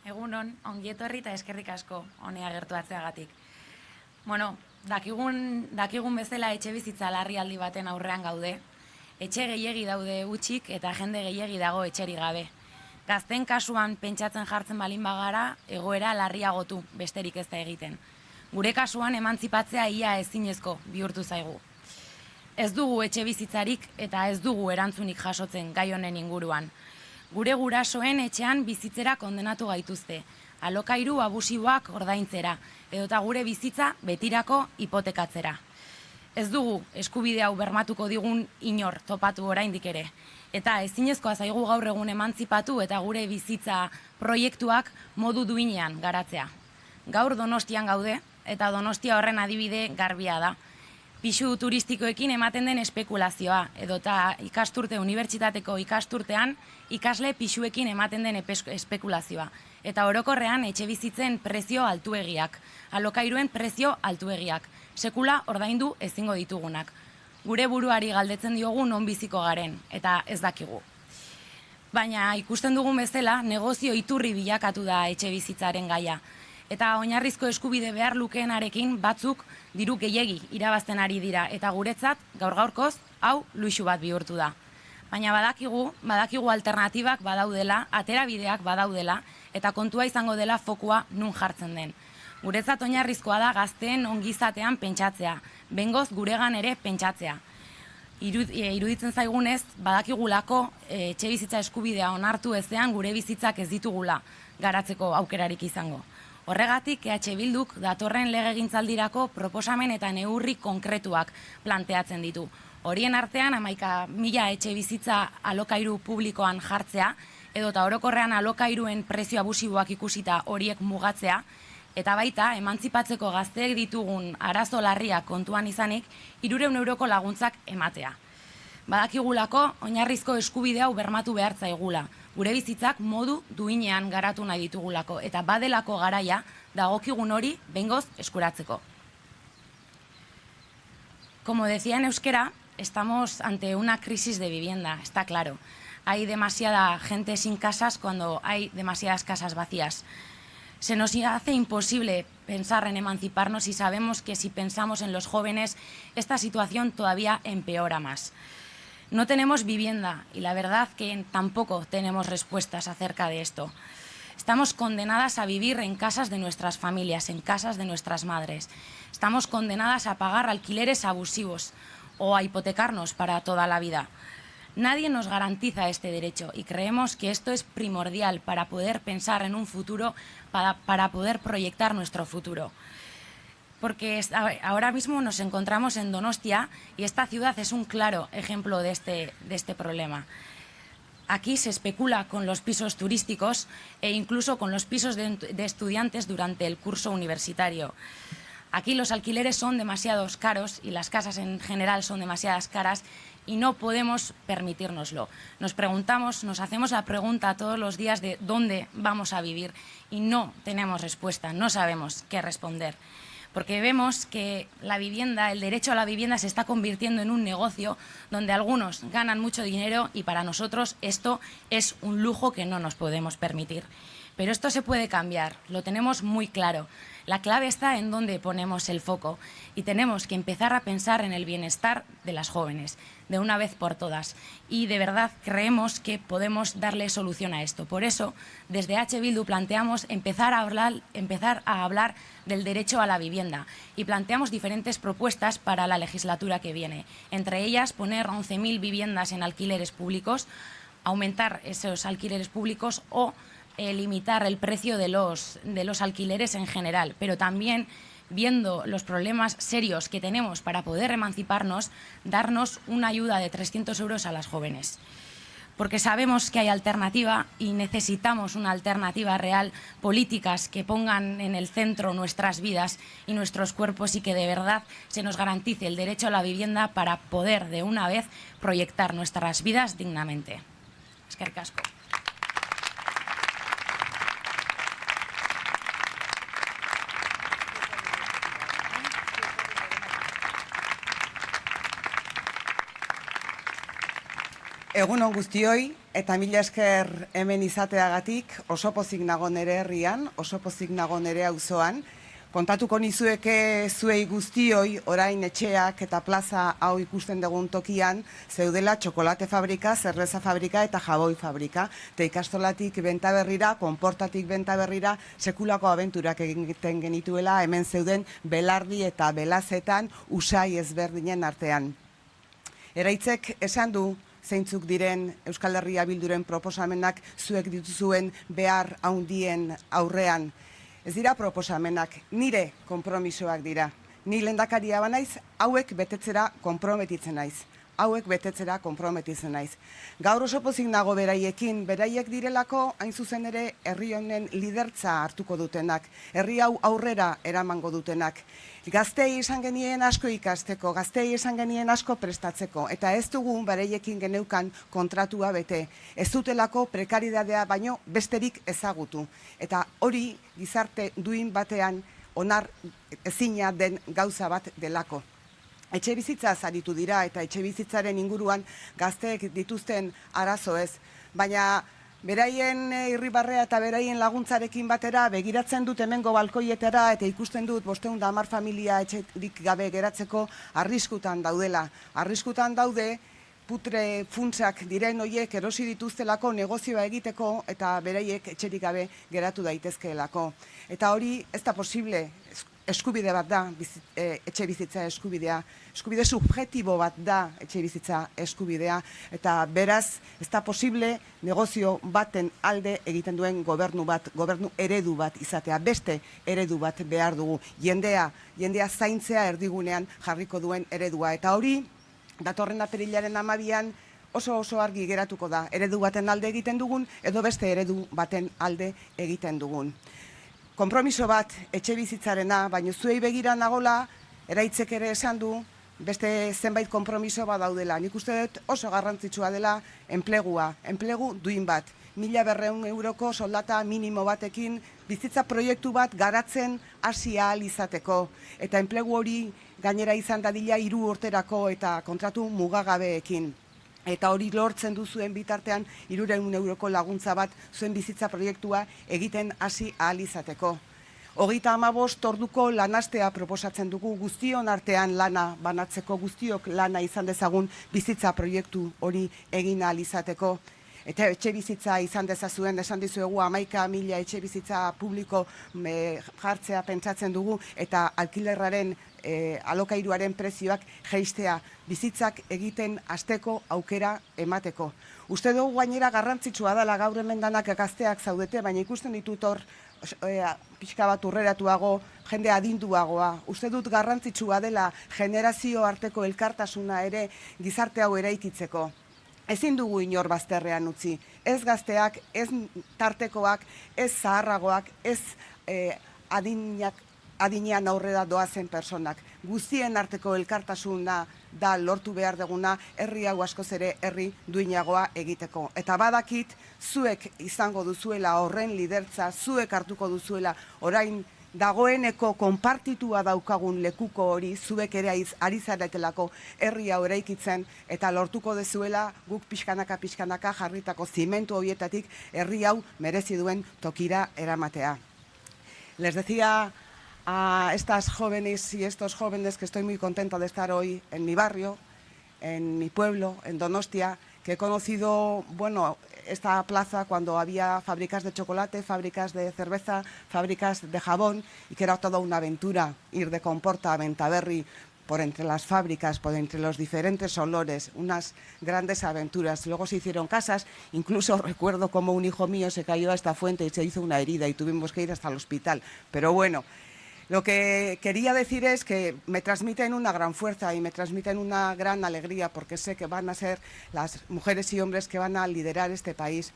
Egunon, ongi etorri eta eskerrik asko honea gertuatzeagatik. Bueno, dakigun bezala etxe bizitza larrialdi baten aurrean gaude. Etxe gehiegi daude hutsik eta jende gehiegi dago etxerik gabe. Gazten kasuan pentsatzen jartzen balin bagara, egoera larriagotu besterik ez da egiten. Gure kasuan emantzipatzea ia ezinezko bihurtu zaigu. Ez dugu etxe bizitzarik eta ez dugu erantzunik jasotzen gai honen inguruan. Gure gurasoen etxean bizitzera kondenatu gaituzte, alokairu abusiboak ordaintzera, edota gure bizitza betirako hipotekatzera. Ez dugu eskubide hau bermatuko digun inor topatu oraindik ere, eta ezinezkoa zaigu gaur egun emantzipatu eta gure bizitza proiektuak modu duinean garatzea. Gaur Donostian gaude, eta Donostia horren adibide garbia da. Pisu turistikoekin ematen den espekulazioa, edota ikasturte unibertsitateko ikasturtean ikasle pisuekin ematen den espekulazioa. Eta orokorrean etxe bizitzen prezio altuegiak, alokairuen prezio altuegiak, sekula ordaindu ezingo ditugunak. Gure buruari galdetzen diogu non biziko garen, eta ez dakigu. Baina ikusten dugun bezala, negozio iturri bilakatu da etxe bizitzaren gaia. Eta oinarrizko eskubide behar lukeenarekin batzuk diru gehiegi irabazten ari dira, eta guretzat gaur-gaurkoz hau luxu bat bihurtu da. Baina badakigu alternatibak badaudela, aterabideak badaudela, eta kontua izango dela fokua nun jartzen den. Guretzat oinarrizkoa da gazteen ongizatean pentsatzea, bengoz guregan ere pentsatzea. Iruditzen zaigunez, badakigulako etxe bizitza eskubidea onartu ezean gure bizitzak ez ditugula garatzeko aukerarik izango. Horregatik, EH Bilduk datorren legegintzaldirako proposamen eta neurri konkretuak planteatzen ditu. Horien artean 11.000 etxe bizitza alokairu publikoan jartzea, edota orokorrean alokairuen prezio abusiboak ikusita horiek mugatzea, eta baita, emantzipatzeko gazteek ditugun arazo larriak kontuan izanik, 300 euroko laguntzak ematea. Badakigulako, oinarrizko eskubide hau bermatu behar zaigula. Gure bizitzak modu duinean garatu nahi ditugulako, eta badelako garaia dagokigun hori behingoz eskuratzeko. Como decía en euskera, estamos ante una crisis de vivienda, está claro. Hay demasiada gente sin casas cuando hay demasiadas casas vacías. Se nos hace imposible pensar en emanciparnos y sabemos que si pensamos en los jóvenes, esta situación todavía empeora más. No tenemos vivienda y la verdad que tampoco tenemos respuestas acerca de esto. Estamos condenadas a vivir en casas de nuestras familias, en casas de nuestras madres. Estamos condenadas a pagar alquileres abusivos o a hipotecarnos para toda la vida. Nadie nos garantiza este derecho y creemos que esto es primordial para poder pensar en un futuro, para poder proyectar nuestro futuro. Porque ahora mismo nos encontramos en Donostia y esta ciudad es un claro ejemplo de este problema. Aquí se especula con los pisos turísticos e incluso con los pisos de estudiantes durante el curso universitario. Aquí los alquileres son demasiado caros y las casas en general son demasiadas caras y no podemos permitírnoslo. Nos hacemos la pregunta todos los días de dónde vamos a vivir y no tenemos respuesta, no sabemos qué responder. Porque vemos que la vivienda, el derecho a la vivienda se está convirtiendo en un negocio donde algunos ganan mucho dinero y para nosotros esto es un lujo que no nos podemos permitir. Pero esto se puede cambiar, lo tenemos muy claro. La clave está en dónde ponemos el foco y tenemos que empezar a pensar en el bienestar de las jóvenes, de una vez por todas. Y de verdad creemos que podemos darle solución a esto. Por eso, desde H. Bildu planteamos empezar a hablar del derecho a la vivienda y planteamos diferentes propuestas para la legislatura que viene. Entre ellas, poner 11.000 viviendas en alquileres públicos, aumentar esos alquileres públicos o limitar el precio de los alquileres en general, pero también, viendo los problemas serios que tenemos para poder emanciparnos, darnos una ayuda de 300 euros a las jóvenes. Porque sabemos que hay alternativa y necesitamos una alternativa real, políticas que pongan en el centro nuestras vidas y nuestros cuerpos y que de verdad se nos garantice el derecho a la vivienda para poder de una vez proyectar nuestras vidas dignamente. Eskerrik asko. Egun on guztioi, eta mila esker hemen izateagatik, oso pozik nago nere herrian, oso pozik nago nere auzoan. Kontatuko nizueke zuei guztioi, orain etxeak eta plaza hau ikusten dugun tokian, zeudela txokolate fabrika, zerreza fabrika eta jaboi fabrika. Eta ikastolatik benta berrira, konportatik benta berrira, sekulako abenturak egiten genituela, hemen zeuden belardi eta belazetan usai ezberdinen artean. Eraitzek esan du, zeintzuk diren Euskal Herria Bilduren proposamenak zuek dituzuen behar handien aurrean. Ez dira proposamenak, nire konpromisoak dira. Ni lehendakaria banaiz, hauek betetzera konprometitzen naiz. Gaur oso pozik nago beraiekin, beraiek direlako hain zuzen ere herri honen lidertza hartuko dutenak, herri hau aurrera eramango dutenak. Gaztei esan genien asko ikasteko, gaztei esan genien asko prestatzeko, eta ez dugun beraiekin geneukan kontratua bete. Ez dutelako prekaridadea baino besterik ezagutu. Eta hori gizarte duin batean onar ezina den gauza bat delako. Etxe bizitza aritu dira eta etxe bizitzaren inguruan gazteek dituzten arazo ez, baina beraien irribarrea eta beraien laguntzarekin batera begiratzen dut hemengo balkoietara eta ikusten dut 510 familia etxerik gabe geratzeko arriskutan daudela. Arriskutan daude putre funtsak diren hoiek erosi dituztelako negozioa egiteko eta beraiek etxerik gabe geratu daitezkeelako. Eta hori ez da posible. Eskubide bat da etxe bizitza eskubidea, eskubide subjektibo bat da etxe bizitza eskubidea, eta beraz ez da posible negozio baten alde egiten duen gobernu eredu bat izatea, beste eredu bat behar dugu, jendea zaintzea erdigunean jarriko duen eredua, eta hori datorren apirilaren 12an oso argi geratuko da, eredu baten alde egiten dugun edo beste eredu baten alde egiten dugun. Konpromiso bat etxe bizitzarena, baina zuei begira nagola, Eraitzek ere esan du, beste zenbait konpromiso bat daudela. Nik uste dut oso garrantzitsua dela enplegua, enplegu duin bat. 1.200 euroko soldata minimo batekin bizitza proiektu bat garatzen hasi ahal izateko. Eta enplegu hori gainera izan dadila 3 urterako eta kontratu mugagabeekin. Eta hori lortzen duzuen bitartean 300 euroko laguntza bat zuen bizitza proiektua egiten hasi ahal izateko. 35 orduko lanastea proposatzen dugu, guztion artean lana banatzeko, guztiok lana izan dezagun bizitza proiektu hori egin ahal izateko. Eta etxe bizitza izan dezazuen, esan dizuegu 11.000 etxe bizitza publiko jartzea pentsatzen dugu, eta alkilerraren alokairuaren prezioak jeistea, bizitzak egiten hasteko aukera emateko. Uste dugu gainera garrantzitsua dela, gaur hemen danak gazteak zaudete, baina ikusten ditut hor pixka bat urreratuago, jende adinduagoa. Uste dut garrantzitsua dela generazio arteko elkartasuna ere gizarte hau eraikitzeko. Ezin dugu inor bazterrean utzi, ez gazteak, ez tartekoak, ez zaharragoak, ez adinean aurrera doazen personak. Guztien arteko elkartasuna da lortu behar duguna herri hau askoz ere herri duinagoa egiteko. Eta badakit zuek izango duzuela horren lidertza, zuek hartuko duzuela orain dagoeneko konpartitua daukagun lekuko hori, zuek ere ari zaretelako herri hau eraikitzen, eta lortuko dezuela guk pixkanaka jarritako zimentu horietatik herri hau merezi duen tokira eramatea. Les decía a estas jóvenes y estos jóvenes que estoy muy contenta de estar hoy en mi barrio, en mi pueblo, en Donostia, que he conocido, esta plaza cuando había fábricas de chocolate, fábricas de cerveza, fábricas de jabón, y que era toda una aventura ir de Comporta a Bentaberri por entre las fábricas, por entre los diferentes olores, unas grandes aventuras. Luego se hicieron casas, incluso recuerdo como un hijo mío se cayó a esta fuente y se hizo una herida y tuvimos que ir hasta el hospital. Pero bueno, lo que quería decir es que me transmiten una gran fuerza y me transmiten una gran alegría, porque sé que van a ser las mujeres y hombres que van a liderar este país.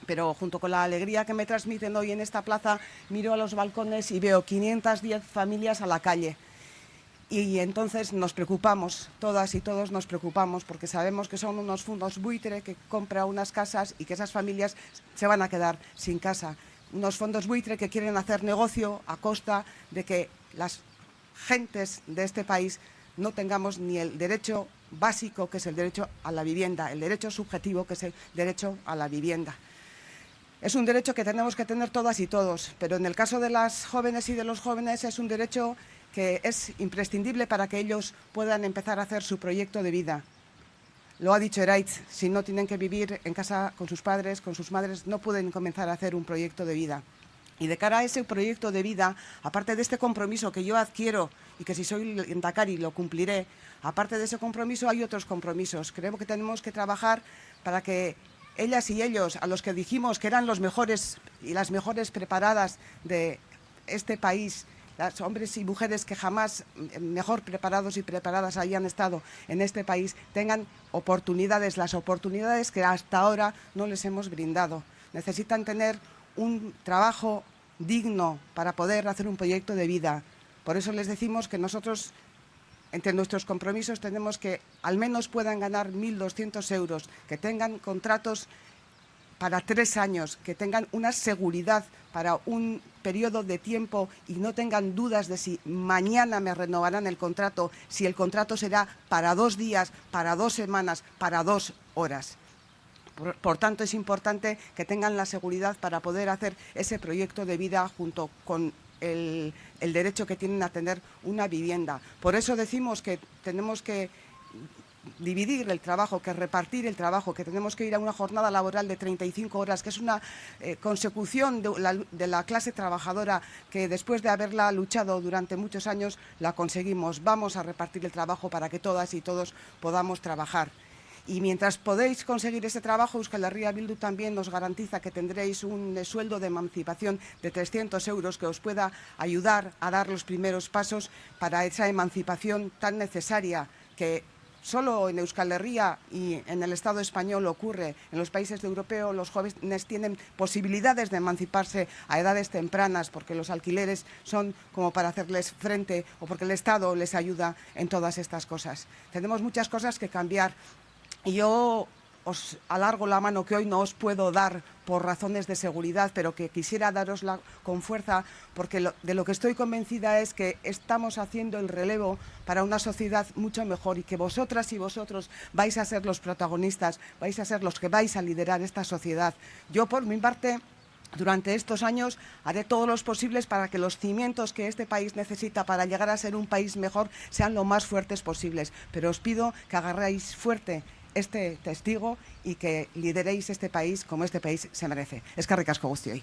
Pero junto con la alegría que me transmiten hoy en esta plaza, miro a los balcones y veo 510 familias a la calle. Y entonces nos preocupamos, todas y todos nos preocupamos, porque sabemos que son unos fondos buitre que compran unas casas y que esas familias se van a quedar sin casa. Unos fondos buitre que quieren hacer negocio a costa de que las gentes de este país no tengamos ni el derecho básico, que es el derecho a la vivienda, el derecho subjetivo, que es el derecho a la vivienda. Es un derecho que tenemos que tener todas y todos, pero en el caso de las jóvenes y de los jóvenes es un derecho que es imprescindible para que ellos puedan empezar a hacer su proyecto de vida. Lo ha dicho Eraitz, si no tienen que vivir en casa con sus padres, con sus madres, no pueden comenzar a hacer un proyecto de vida. Y de cara a ese proyecto de vida, aparte de este compromiso que yo adquiero y que si soy lehendakari lo cumpliré, aparte de ese compromiso hay otros compromisos. Creo que tenemos que trabajar para que ellas y ellos, a los que dijimos que eran los mejores y las mejores preparadas de este país, los hombres y mujeres que jamás mejor preparados y preparadas hayan estado en este país, tengan oportunidades, las oportunidades que hasta ahora no les hemos brindado. Necesitan tener un trabajo digno para poder hacer un proyecto de vida. Por eso les decimos que nosotros, entre nuestros compromisos, tenemos que al menos puedan ganar 1.200 euros, que tengan contratos para 3 años, que tengan una seguridad para un periodo de tiempo y no tengan dudas de si mañana me renovarán el contrato, si el contrato será para 2 días, para 2 semanas, para 2 horas. Por tanto, es importante que tengan la seguridad para poder hacer ese proyecto de vida junto con el derecho que tienen a tener una vivienda. Por eso decimos que tenemos que dividir el trabajo, que repartir el trabajo, que tenemos que ir a una jornada laboral de 35 horas, que es una consecución de la clase trabajadora que después de haberla luchado durante muchos años la conseguimos. Vamos a repartir el trabajo para que todas y todos podamos trabajar. Y mientras podéis conseguir ese trabajo, Euskal Herria Bildu también nos garantiza que tendréis un sueldo de emancipación de 300 euros que os pueda ayudar a dar los primeros pasos para esa emancipación tan necesaria que solo en Euskal Herria y en el Estado español ocurre. En los países europeos los jóvenes tienen posibilidades de emanciparse a edades tempranas porque los alquileres son como para hacerles frente o porque el Estado les ayuda en todas estas cosas. Tenemos muchas cosas que cambiar. Y yo os alargo la mano que hoy no os puedo dar por razones de seguridad, pero que quisiera darosla con fuerza, porque de lo que estoy convencida es que estamos haciendo el relevo para una sociedad mucho mejor y que vosotras y vosotros vais a ser los protagonistas, vais a ser los que vais a liderar esta sociedad. Yo, por mi parte, durante estos años haré todos los posibles para que los cimientos que este país necesita para llegar a ser un país mejor sean lo más fuertes posibles. Pero os pido que agarréis fuerte este testigo y que lideréis este país como este país se merece. Eskerrik asko guztioi.